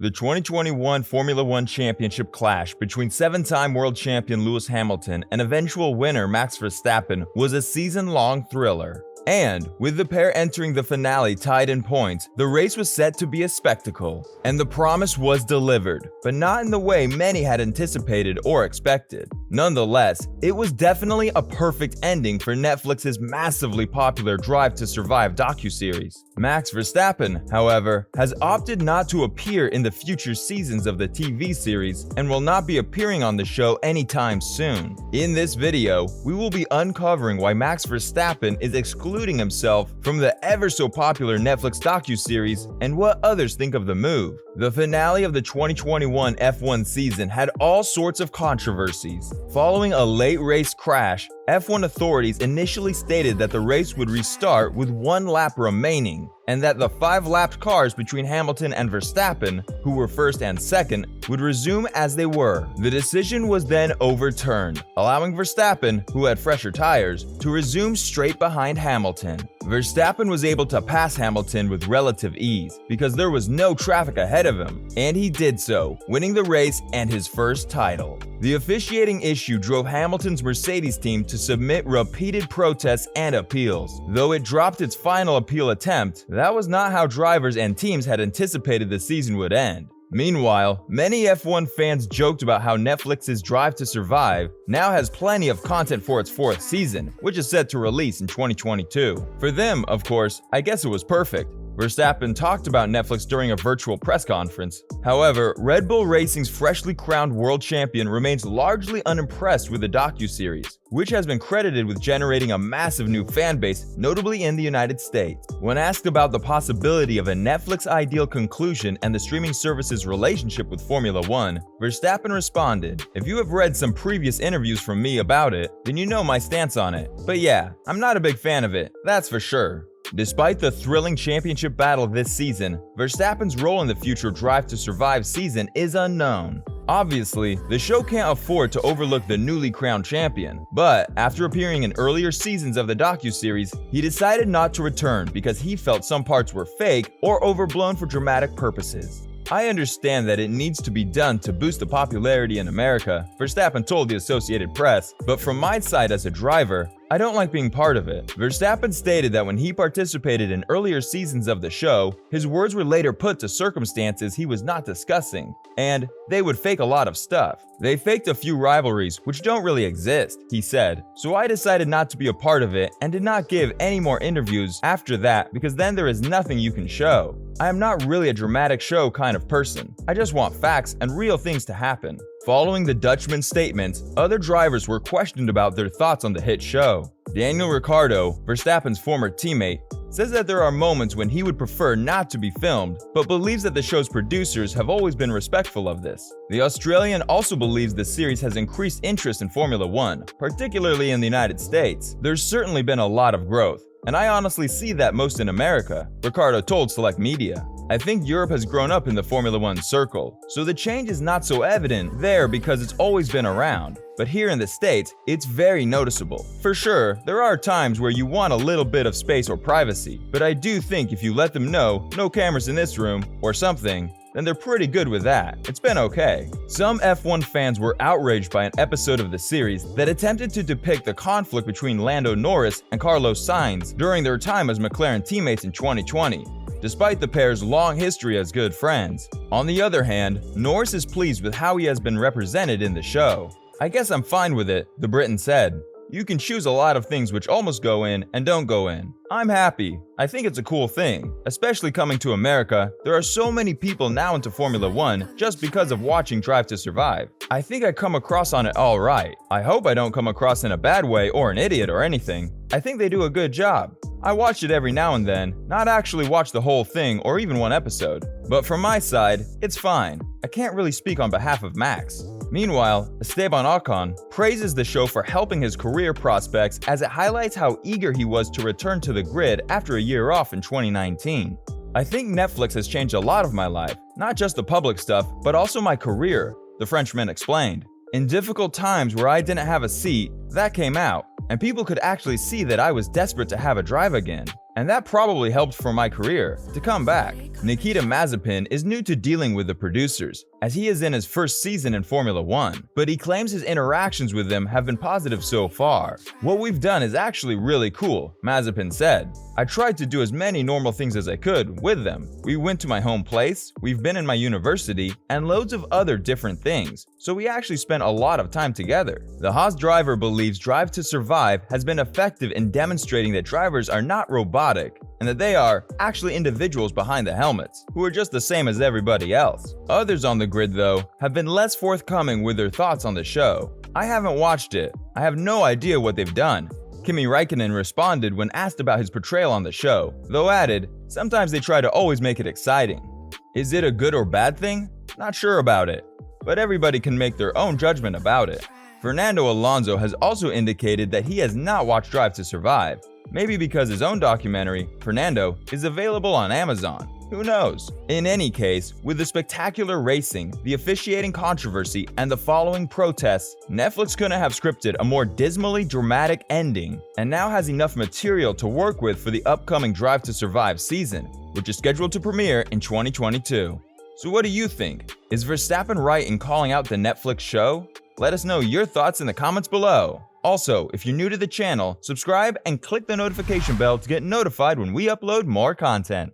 The 2021 Formula One Championship clash between seven-time world champion Lewis Hamilton and eventual winner Max Verstappen was a season-long thriller. And with the pair entering the finale tied in points, the race was set to be a spectacle. And the promise was delivered, but not in the way many had anticipated or expected. Nonetheless, it was definitely a perfect ending for Netflix's massively popular Drive to Survive docuseries. Max Verstappen, however, has opted not to appear in the future seasons of the TV series and will not be appearing on the show anytime soon. In this video, we will be uncovering why Max Verstappen is excluding himself from the ever-so-popular Netflix docuseries and what others think of the move. The finale of the 2021 F1 season had all sorts of controversies. Following a late race crash, F1 authorities initially stated that the race would restart with one lap remaining, and that the 5-lapped cars between Hamilton and Verstappen, who were first and second, would resume as they were. The decision was then overturned, allowing Verstappen, who had fresher tires, to resume straight behind Hamilton. Verstappen was able to pass Hamilton with relative ease because there was no traffic ahead of him, and he did so, winning the race and his first title. The officiating issue drove Hamilton's Mercedes team to submit repeated protests and appeals. Though it dropped its final appeal attempt, that was not how drivers and teams had anticipated the season would end. Meanwhile, many F1 fans joked about how Netflix's Drive to Survive now has plenty of content for its fourth season, which is set to release in 2022. For them, of course, I guess it was perfect. Verstappen talked about Netflix during a virtual press conference. However, Red Bull Racing's freshly crowned world champion remains largely unimpressed with the docuseries, which has been credited with generating a massive new fan base, notably in the United States. When asked about the possibility of a Netflix ideal conclusion and the streaming service's relationship with Formula One, Verstappen responded, "If you have read some previous interviews from me about it, then you know my stance on it. But yeah, I'm not a big fan of it, that's for sure." Despite the thrilling championship battle this season, Verstappen's role in the future Drive to Survive season is unknown. Obviously, the show can't afford to overlook the newly crowned champion, but after appearing in earlier seasons of the docuseries, he decided not to return because he felt some parts were fake or overblown for dramatic purposes. "I understand that it needs to be done to boost the popularity in America," Verstappen told the Associated Press, "but from my side as a driver, I don't like being part of it." Verstappen stated that when he participated in earlier seasons of the show, his words were later put to circumstances he was not discussing, and they would fake a lot of stuff. "They faked a few rivalries which don't really exist," he said, "so I decided not to be a part of it and did not give any more interviews after that because then there is nothing you can show. I am not really a dramatic show kind of person. I just want facts and real things to happen." Following the Dutchman's statements, other drivers were questioned about their thoughts on the hit show. Daniel Ricciardo, Verstappen's former teammate, says that there are moments when he would prefer not to be filmed, but believes that the show's producers have always been respectful of this. The Australian also believes the series has increased interest in Formula One, particularly in the United States. "There's certainly been a lot of growth, and I honestly see that most in America," Ricciardo told Select Media. "I think Europe has grown up in the Formula One circle, so the change is not so evident there because it's always been around. But here in the States, it's very noticeable. For sure, there are times where you want a little bit of space or privacy, but I do think if you let them know, no cameras in this room, or something, then they're pretty good with that. It's been okay." Some F1 fans were outraged by an episode of the series that attempted to depict the conflict between Lando Norris and Carlos Sainz during their time as McLaren teammates in 2020. Despite the pair's long history as good friends. On the other hand, Norris is pleased with how he has been represented in the show. "I guess I'm fine with it," the Briton said. "You can choose a lot of things which almost go in and don't go in. I'm happy. I think it's a cool thing, especially coming to America. There are so many people now into Formula One just because of watching Drive to Survive. I think I come across on it all right. I hope I don't come across in a bad way or an idiot or anything. I think they do a good job. I watch it every now and then, not actually watch the whole thing or even one episode. But from my side, it's fine. I can't really speak on behalf of Max." Meanwhile, Esteban Ocon praises the show for helping his career prospects as it highlights how eager he was to return to the grid after a year off in 2019. "I think Netflix has changed a lot of my life, not just the public stuff, but also my career," the Frenchman explained. "In difficult times where I didn't have a seat, that came out, and people could actually see that I was desperate to have a drive again. and that probably helped for my career to come back. Nikita Mazepin is new to dealing with the producers, as he is in his first season in Formula 1, but he claims his interactions with them have been positive so far. "What we've done is actually really cool," Mazepin said. "I tried to do as many normal things as I could with them. We went to my home place, we've been in my university, and loads of other different things, so we actually spent a lot of time together." The Haas driver believes Drive to Survive has been effective in demonstrating that drivers are not robotic, and that they are actually individuals behind the helmets, who are just the same as everybody else. Others on the grid, though, have been less forthcoming with their thoughts on the show. "I haven't watched it. I have no idea what they've done." Kimi Räikkönen responded when asked about his portrayal on the show, though added, "Sometimes they try to always make it exciting. Is it a good or bad thing? Not sure about it, but everybody can make their own judgment about it." Fernando Alonso has also indicated that he has not watched Drive to Survive, maybe because his own documentary, Fernando, is available on Amazon. Who knows? In any case, with the spectacular racing, the officiating controversy, and the following protests, Netflix couldn't have scripted a more dismally dramatic ending, and now has enough material to work with for the upcoming Drive to Survive season, which is scheduled to premiere in 2022. So what do you think? Is Verstappen right in calling out the Netflix show? Let us know your thoughts in the comments below. Also, if you're new to the channel, subscribe and click the notification bell to get notified when we upload more content.